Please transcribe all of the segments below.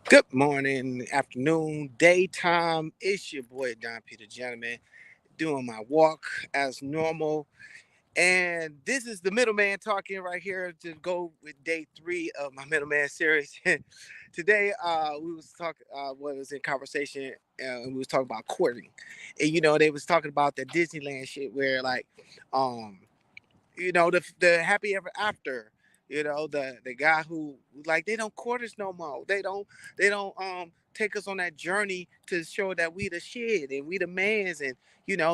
Good morning, afternoon, daytime. It's your boy Don Peter, gentlemen, doing my walk as normal. And this is the middleman talking right here to go with day three of my middleman series. Today, we was talking. What was in conversation, and we was talking about courting. And they was talking about the Disneyland shit, where like, um, the happy ever after. The guy who like they don't court us no more. They don't take us on that journey to show that we the shit and we the mans and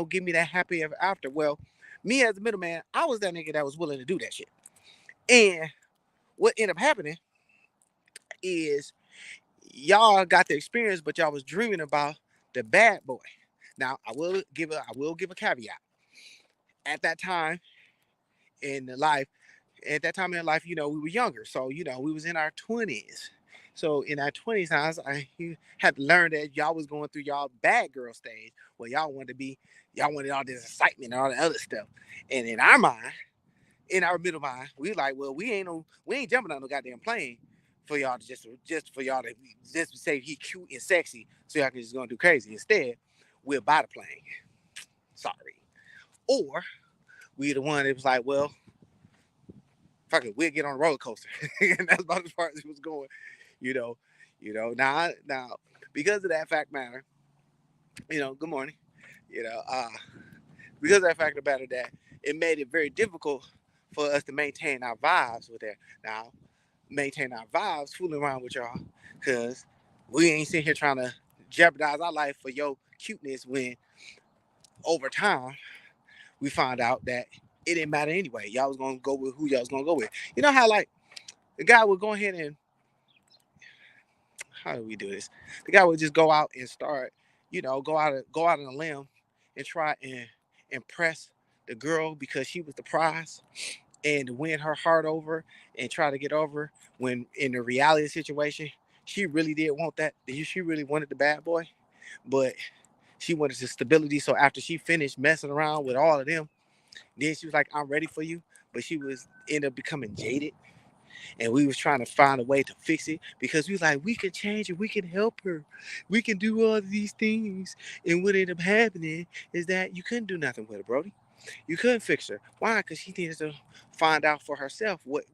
give me that happy ever after. Well, me as a middleman, I was that nigga that was willing to do that shit. And what ended up happening is y'all got the experience, but y'all was dreaming about the bad boy. Now I will give a caveat. At that time in the life at that time in life, we were younger. So, we was in our 20s. So in our 20s, you had to learn that y'all was going through y'all bad girl stage where y'all wanted all this excitement and all the other stuff. And in our mind, in our middle mind, we like, well, we ain't jumping on no goddamn plane for y'all to just for y'all to just say he cute and sexy so y'all can just go and do crazy. Instead, we'll buy the plane. Sorry. Or we the one that was like, well, fuck it, we'll get on a roller coaster. And that's about as far as it was going, you know. Now because of that fact matter, good morning. You know, uh because of that fact of the matter that it made it very difficult for us to maintain our vibes with that. Now, maintain our vibes fooling around with y'all, cause we ain't sitting here trying to jeopardize our life for your cuteness when over time we found out that it didn't matter anyway. Y'all was gonna go with who y'all was gonna go with. You know how like the guy would go ahead and how do we do this? The guy would just go out and start, go out on a limb and try and impress the girl because she was the prize and win her heart over and try to get over when in the reality situation she really did want that. She really wanted the bad boy, but she wanted the stability. So after she finished messing around with all of them, then she was like, "I'm ready for you," but she was end up becoming jaded and we was trying to find a way to fix it because we was like, we can change it, we can help her, we can do all these things. And what ended up happening is that you couldn't do nothing with her, Brody. You couldn't fix her. Why? Because she needed to find out for herself what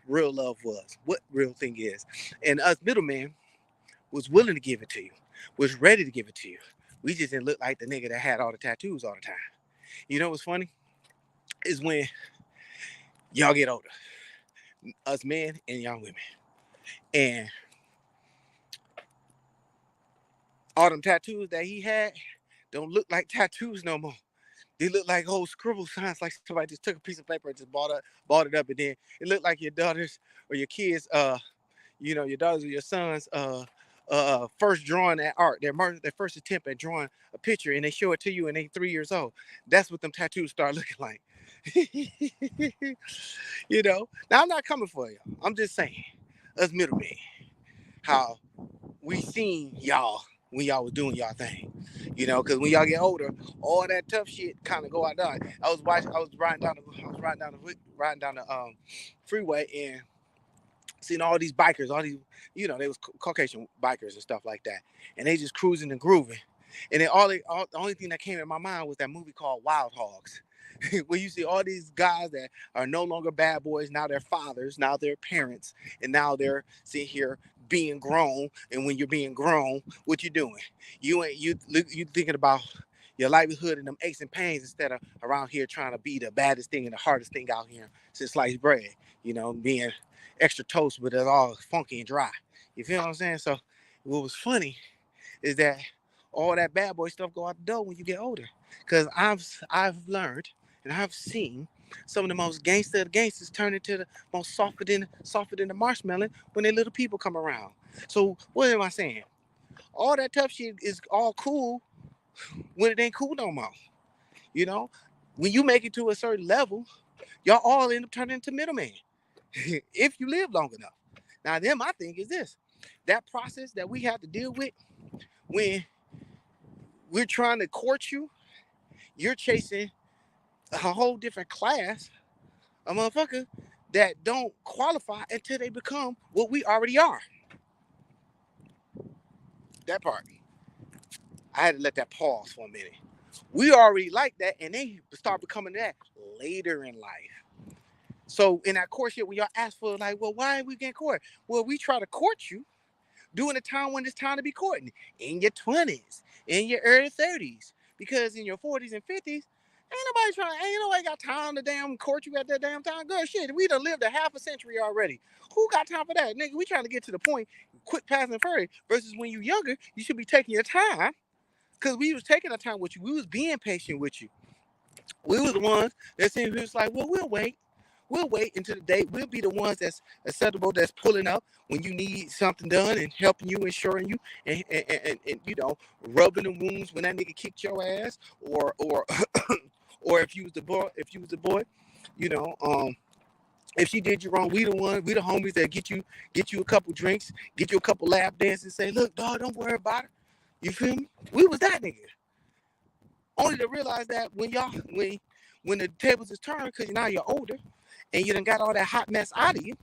real love was, what real thing is. And us middlemen was willing to give it to you, was ready to give it to you. We just didn't look like the nigga that had all the tattoos all the time. You know what's funny? Is when y'all get older, us men and y'all women. And all them tattoos that he had don't look like tattoos no more. They look like old scribble signs, like somebody just took a piece of paper and just bought it up, and then it looked like your daughters or your kids, your daughters or your sons, first drawing that art, their first attempt at drawing a picture, and they show it to you, and they 3 years old. That's what them tattoos start looking like. Now I'm not coming for you. I'm just saying, us middlemen, how we seen y'all when y'all was doing y'all thing. Because when y'all get older, all that tough shit kind of go out there. I was riding down the freeway and seeing all these bikers, all these, they was Caucasian bikers and stuff like that, and they just cruising and grooving. And then the only thing that came in my mind was that movie called Wild Hogs, where you see all these guys that are no longer bad boys. Now they're fathers, now they're parents, and now they're sitting here being grown. And when you're being grown, what you doing? You thinking about your livelihood and them aches and pains instead of around here trying to be the baddest thing and the hardest thing out here since sliced bread. Being extra toast, but it's all funky and dry. You feel what I'm saying? So what was funny is that all that bad boy stuff go out the door when you get older. Cause I've learned and I've seen some of the most gangster of the gangsters turn into the most softer than the marshmallow when their little people come around. So what am I saying? All that tough shit is all cool when it ain't cool no more. You know, when you make it to a certain level, y'all all end up turning into middlemen if you live long enough. Now, then my thing is this: that process that we have to deal with when we're trying to court you, you're chasing a whole different class of motherfucker that don't qualify until they become what we already are. That part. I had to let that pause for a minute. We already like that, and they start becoming that later in life. So in that courtship, when y'all ask for like, well, why are we getting court? Well, we try to court you during the time when it's time to be courting, in your 20s, in your early 30s, because in your 40s and 50s, ain't nobody got time to damn court you at that damn time. Good shit. We done lived a half a century already. Who got time for that? Nigga, we trying to get to the point, quick, fast, and furry. Versus when you younger, you should be taking your time. Because we was taking our time with you. We was being patient with you. We was the ones that seemed we was like, well, we'll wait. We'll wait until the date. We'll be the ones that's acceptable, that's pulling up when you need something done and helping you, ensuring you, and you know, rubbing the wounds when that nigga kicked your ass, or or if you was the boy, you know, if she did you wrong, we the homies that get you a couple drinks, get you a couple lap dances, say, look, dog, don't worry about it. You feel me? We was that nigga. Only to realize that when the tables is turned, because now you're older and you done got all that hot mess out of you.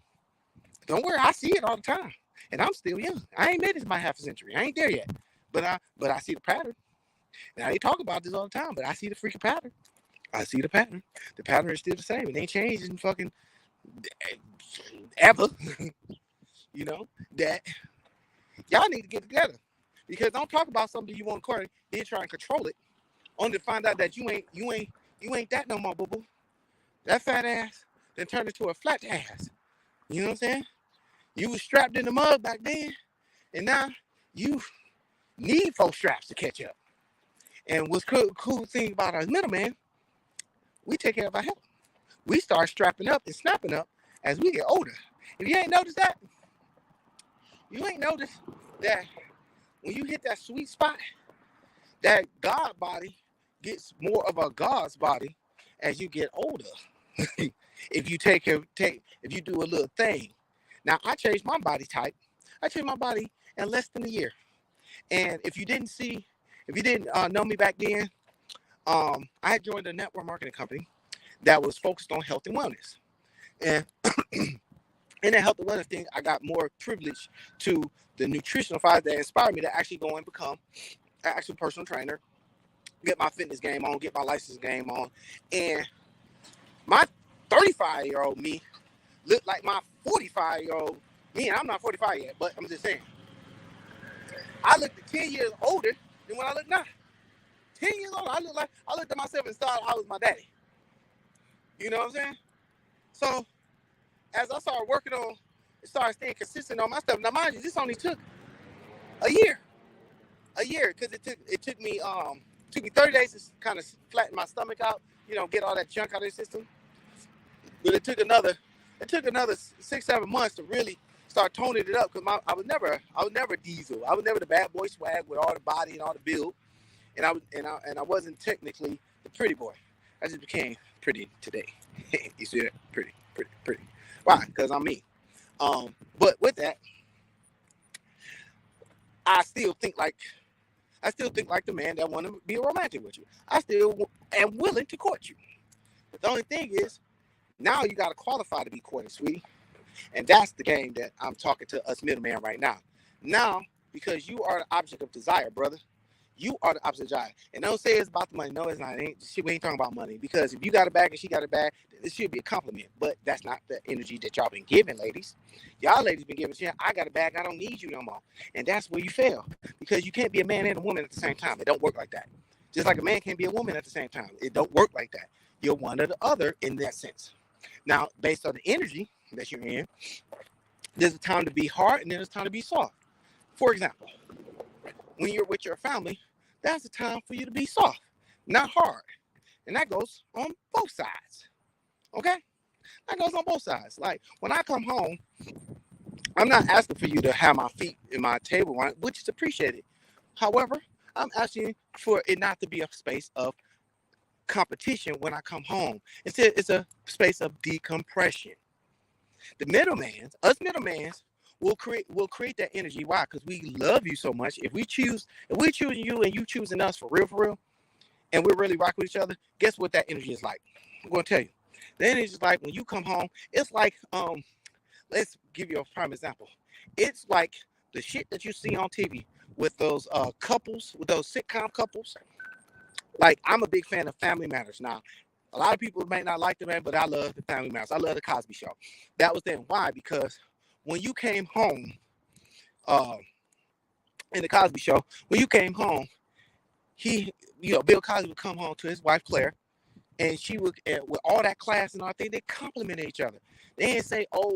Don't worry, I see it all the time. And I'm still young. I ain't made it to my half a century. I ain't there yet. But I see the pattern. And I ain't talk about this all the time, but I see the freaking pattern. I see the pattern. The pattern is still the same. It ain't changed in fucking ever. You know, that y'all need to get together. Because don't talk about something you want to court, then try and control it. Only to find out that you ain't that no more, boo boo. That fat ass then turned into a flat ass. You know what I'm saying? You was strapped in the mud back then, and now you need 4 straps to catch up. And what's cool thing about our middleman, we take care of our health. We start strapping up and snapping up as we get older. If you ain't noticed that, you ain't noticed that when you hit that sweet spot, that God body gets more of a God's body as you get older. If you if you do a little thing. Now I changed my body type. I changed my body in less than a year. And if you didn't know me back then, I had joined a network marketing company that was focused on health and wellness. And in that health and wellness thing, I got more privilege to the nutritional side that inspired me to actually go and become an actual personal trainer, get my fitness game on, get my license game on. And my 35-year-old me looked like my 45-year-old me. And I'm not 45 yet, but I'm just saying. I looked 10 years older than when I look now. 10 years older, I looked at myself and thought I was my daddy. You know what I'm saying? So as I started working on, started staying consistent on my stuff. Now mind you, this only took a year, because it took me 30 days to kind of flatten my stomach out, you know, get all that junk out of the system. But it took another 6-7 months to really start toning it up, because I was never diesel. I was never the bad boy swag with all the body and all the build, and I wasn't technically the pretty boy. I just became pretty today. You see that? Pretty. Why? Because I'm me. But with that, I still think like the man that want to be romantic with you. I still am willing to court you. But the only thing is, now you got to qualify to be courted, sweetie. And that's the game that I'm talking to us middleman right now. Now, because you are the object of desire, brother. You are the opposite desire. And don't say it's about the money. No, it's not. We ain't talking about money. Because if you got a bag and she got a bag, this should be a compliment. But that's not the energy that y'all been giving, ladies. Y'all ladies been giving, I got a bag, I don't need you no more. And that's where you fail. Because you can't be a man and a woman at the same time. It don't work like that. Just like a man can't be a woman at the same time. It don't work like that. You're one or the other in that sense. Now, based on the energy that you're in, there's a time to be hard and then there's time to be soft. For example, when you're with your family, that's the time for you to be soft, not hard. And that goes on both sides. Okay? That goes on both sides. Like, when I come home, I'm not asking for you to have my feet in my table, which is appreciated. However, I'm asking for it not to be a space of competition when I come home. Instead, it's a space of decompression. Us middlemans, will create that energy. Why? Because we love you so much. If we choosing you and you choosing us for real, and we're really rocking with each other, guess what that energy is like? I'm gonna tell you. The energy is like when you come home, it's like let's give you a prime example. It's like the shit that you see on TV with those couples, with those sitcom couples. Like, I'm a big fan of Family Matters. Now, a lot of people may not like the man, but I love the Family Matters. I love the Cosby Show. That was then. Why? Because when you came home, uh, in the Cosby Show, when you came home, Bill Cosby would come home to his wife Claire, and she would, with all that class and all that, they complimented each other. They didn't say, "Oh,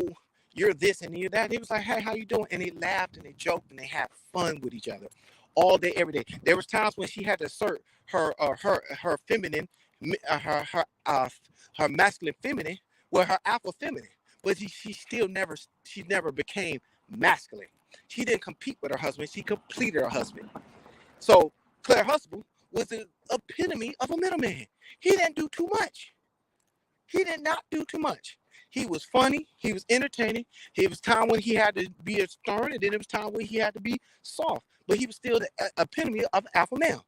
you're this and you're that." They was like, "Hey, how you doing?" And they laughed and they joked and they had fun with each other all day, every day. There was times when she had to assert her feminine, her masculine feminine, with her alpha feminine, but she never became masculine. She didn't compete with her husband. She completed her husband. So Claire Huxtable was the epitome of a middleman. He didn't do too much. He did not do too much. He was funny. He was entertaining. It was time when he had to be a stern, and then it was time when he had to be soft. But he was still the epitome of alpha male.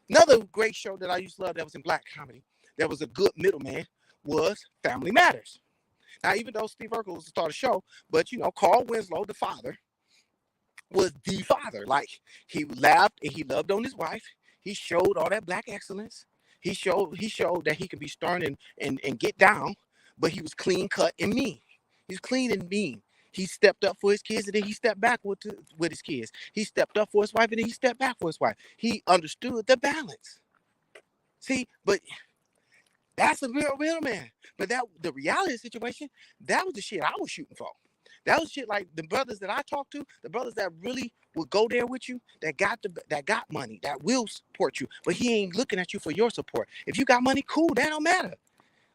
Another great show that I used to love that was in black comedy, that was a good middleman, was Family Matters. Now, even though Steve Urkel was the star of the show, but Carl Winslow, the father, was the father. Like, he laughed and he loved on his wife. He showed all that black excellence. He showed that he could be stern and get down, but he was clean cut and mean. He's clean and mean. He stepped up for his kids, and then he stepped back with his kids. He stepped up for his wife, and then he stepped back for his wife. He understood the balance. See, but that's a real man. But the reality of the situation, that was the shit I was shooting for. That was shit like the brothers that I talked to, the brothers that really will go there with you, that got money, that will support you, but he ain't looking at you for your support. If you got money, cool, that don't matter.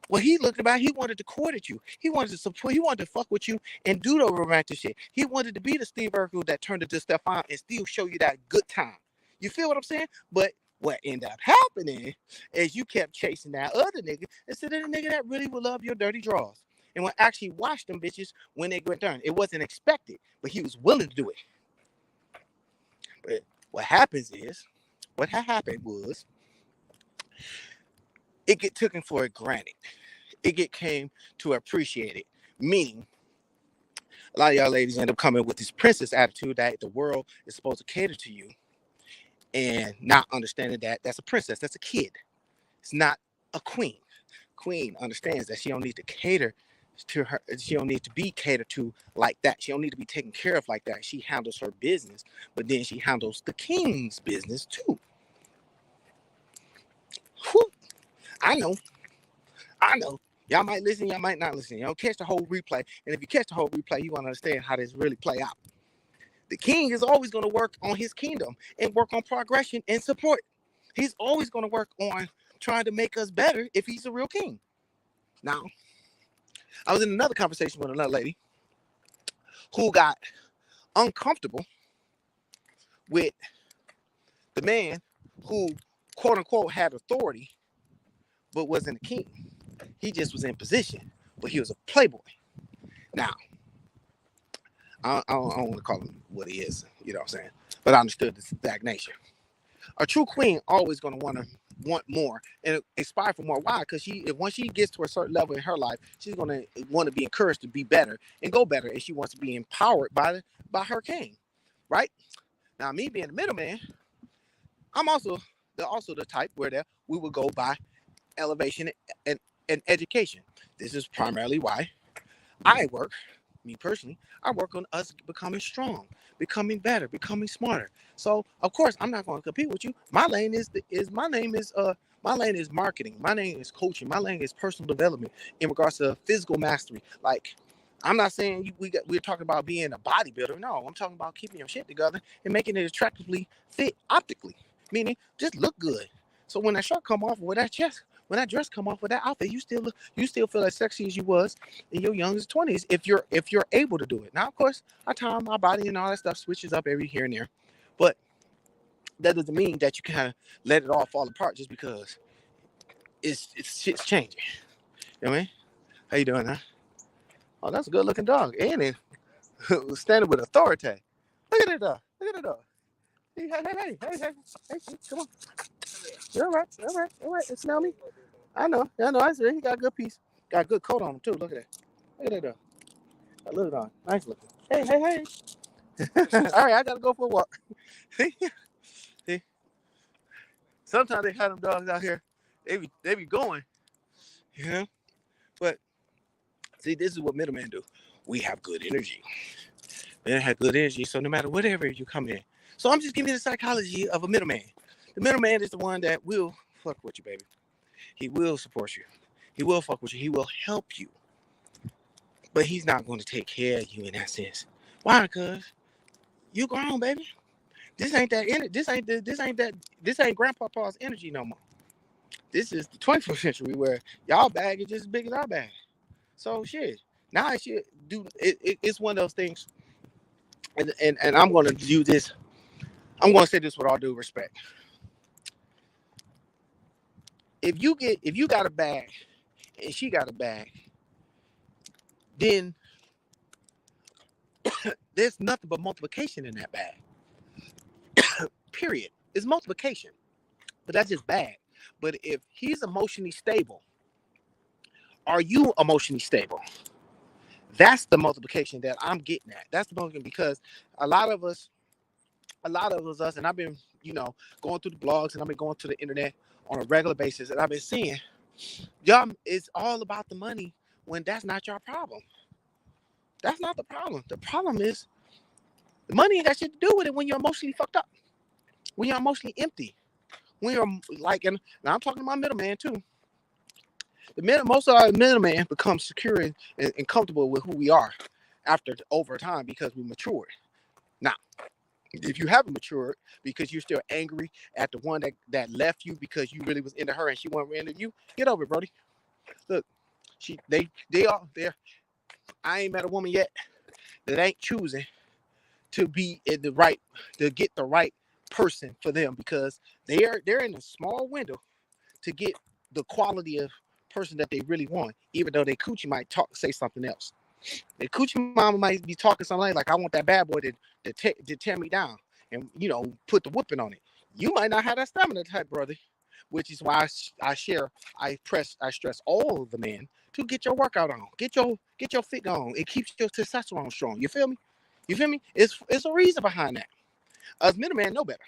What he looked about, he wanted to court at you. He wanted to support, he wanted to fuck with you and do the romantic shit. He wanted to be the Steve Urkel that turned into Stefan and still show you that good time. You feel what I'm saying? But what ended up happening is you kept chasing that other nigga instead of the nigga that really would love your dirty drawers and would actually watch them bitches when they went down. It wasn't expected, but he was willing to do it. But what happened was, it get taken for granted. It came to appreciate it. Meaning, a lot of y'all ladies end up coming with this princess attitude that the world is supposed to cater to you, and not understanding that that's a princess, that's a kid. It's not a queen. Queen understands that she don't need to cater to her. She don't need to be catered to like that. She don't need to be taken care of like that. She handles her business, but then she handles the king's business too. Whew. I know. Y'all might listen, y'all might not listen. Y'all catch the whole replay. And if you catch the whole replay, you want to understand how this really play out. The king is always going to work on his kingdom and work on progression and support. He's always going to work on trying to make us better if he's a real king. Now, I was in another conversation with another lady who got uncomfortable with the man who, quote unquote, had authority, but wasn't a king. He just was in position, but he was a playboy. Now, I don't want to call him what he is, you know what I'm saying? But I understood the stagnation. A true queen always going to want more and aspire for more. Why? Because once she gets to a certain level in her life, she's going to want to be encouraged to be better and go better, and she wants to be empowered by her king, right? Now, me being the middleman, I'm also the type where we will go by elevation and education. This is primarily why I work. Me personally, I work on us becoming strong, becoming better, becoming smarter. So of course, I'm not going to compete with you. My lane is marketing. My lane is coaching. My lane is personal development in regards to physical mastery. Like, I'm not saying we're talking about being a bodybuilder. No, I'm talking about keeping your shit together and making it attractively fit optically, meaning just look good. So when that shirt come off with that chest, when that dress come off with that outfit, you still feel as sexy as you was in your youngest 20s if you're able to do it. Now, of course, our time, our body, and all that stuff switches up every here and there, but that doesn't mean that you kind of let it all fall apart just because it's shit's changing. You know what I mean? How you doing, huh? Oh, that's a good looking dog, and it standing with authority. Look at it, dog. Look at it, dog. Hey, come on. You're all right. It smell me. I know. I see. He got a good piece. Got a good coat on him too. Look at that. Look at that dog. That little dog. Nice looking. Hey. All right, I gotta go for a walk. See, see. Sometimes they have them dogs out here. They be going, you know. But see, this is what middlemen do. We have good energy. Men have good energy, so no matter whatever you come in. So I'm just giving you the psychology of a middleman. The middleman is the one that will fuck with you, baby. He will support you. He will fuck with you. He will help you. But he's not going to take care of you in that sense. Why? Because you grown, baby. This ain't that energy. This ain't grandpa's energy no more. This is the 21st century where y'all bag is just as big as our bag. So shit. Now I should do it's one of those things. And I'm gonna do this. I'm gonna say this with all due respect. If you got a bag and she got a bag, then there's nothing but multiplication in that bag. Period. It's multiplication. But that's just bad. But if he's emotionally stable, are you emotionally stable? That's the multiplication that I'm getting at. That's the multiplication because a lot of us, and I've been, going through the blogs and I've been going to the internet on a regular basis, and I've been seeing, y'all, it's all about the money when that's not your problem. That's not the problem. The problem is the money ain't got shit to do with it when you're emotionally fucked up, when you're emotionally empty, when you're like, and now I'm talking about middleman too. Most of our middlemen become secure and comfortable with who we are over time because we matured. Now, if you haven't matured because you're still angry at the one that left you because you really was into her and she wasn't into you, get over it, Brody. Look, they are there. I ain't met a woman yet that ain't choosing to be in to get the right person for them because they're in a small window to get the quality of person that they really want, even though they coochie might say something else. The coochie mama might be talking something like I want that bad boy to tear me down and put the whooping on it. You might not have that stamina type, brother, which is why I stress all of the men to get your workout on, get your fit on. It keeps your testosterone strong. You feel me? It's a reason behind that. Us middlemen know better.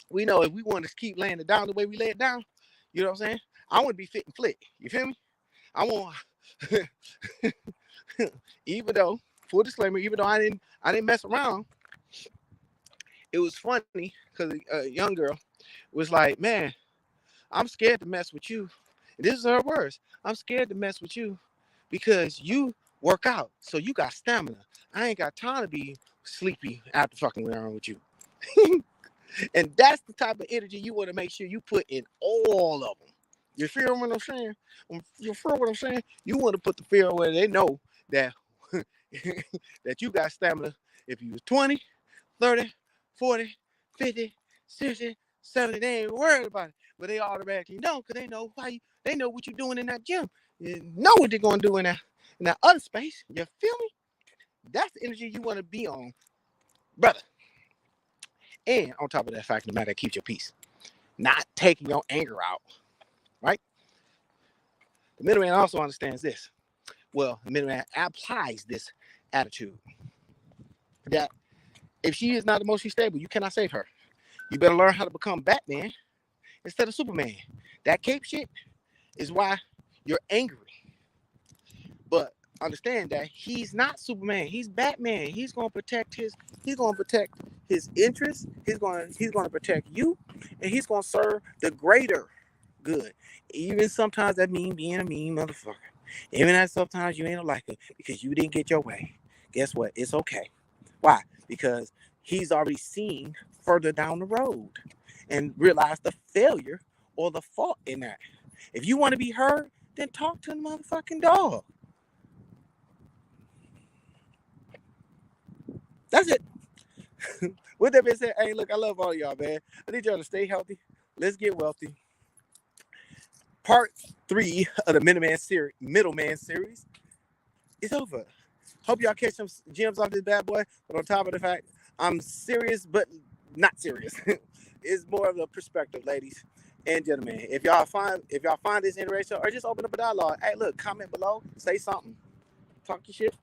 We know if we want to keep laying it down the way we lay it down, you know what I'm saying? I want to be fit and flick. You feel me? I want even though, full disclaimer, even though I didn't mess around, it was funny because a young girl was like, man, I'm scared to mess with you. And this is her words. I'm scared to mess with you because you work out. So you got stamina. I ain't got time to be sleepy after fucking around with you. And that's the type of energy you want to make sure you put in all of them. You feel what I'm saying? You feel what I'm saying? You want to put the fear where they know that that you got stamina. If you was 20, 30, 40, 50, 60, 70, they ain't worried about it. But they automatically know because they know what you're doing in that gym. You know what they're gonna do in that other space. You feel me? That's the energy you want to be on, brother. And on top of that fact, no matter, keep your peace. Not taking your anger out. Right? The middleman also understands this. Well, the middleman applies this attitude that if she is not emotionally stable, you cannot save her. You better learn how to become Batman instead of Superman. That cape shit is why you're angry. But understand that he's not Superman. He's Batman. He's gonna protect his interests. He's gonna protect you, and he's gonna serve the greater good. Even sometimes that means being a mean motherfucker. Even that sometimes you ain't like it because you didn't get your way. Guess what? It's okay. Why? Because he's already seen further down the road and realized the failure or the fault in that. If you want to be heard, then talk to the motherfucking dog. That's it. With that being said, hey, look, I love all y'all, man. I need y'all to stay healthy. Let's get wealthy. Part 3 of the Middleman series is over. Hope y'all catch some gems off this bad boy. But on top of the fact, I'm serious, but not serious. It's more of a perspective, ladies and gentlemen. If y'all find this interesting or just open up a dialogue, hey, look, comment below, say something, talk your shit.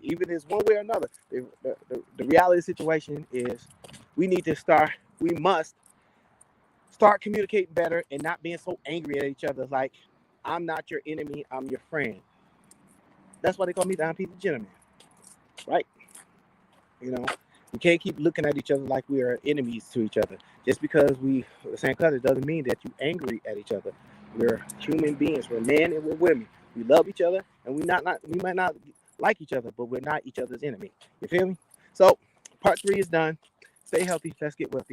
even it's one way or another. The reality situation is we must start communicating better and not being so angry at each other. Like, I'm not your enemy, I'm your friend. That's why they call me Don Peter Gentleman, right? You know, we can't keep looking at each other like we are enemies to each other. Just because we are the same color doesn't mean that you're angry at each other. We're human beings. We're men and we're women. We love each other, and we might not like each other, but we're not each other's enemy. You feel me? So, part 3 is done. Stay healthy. Let's get wealthy.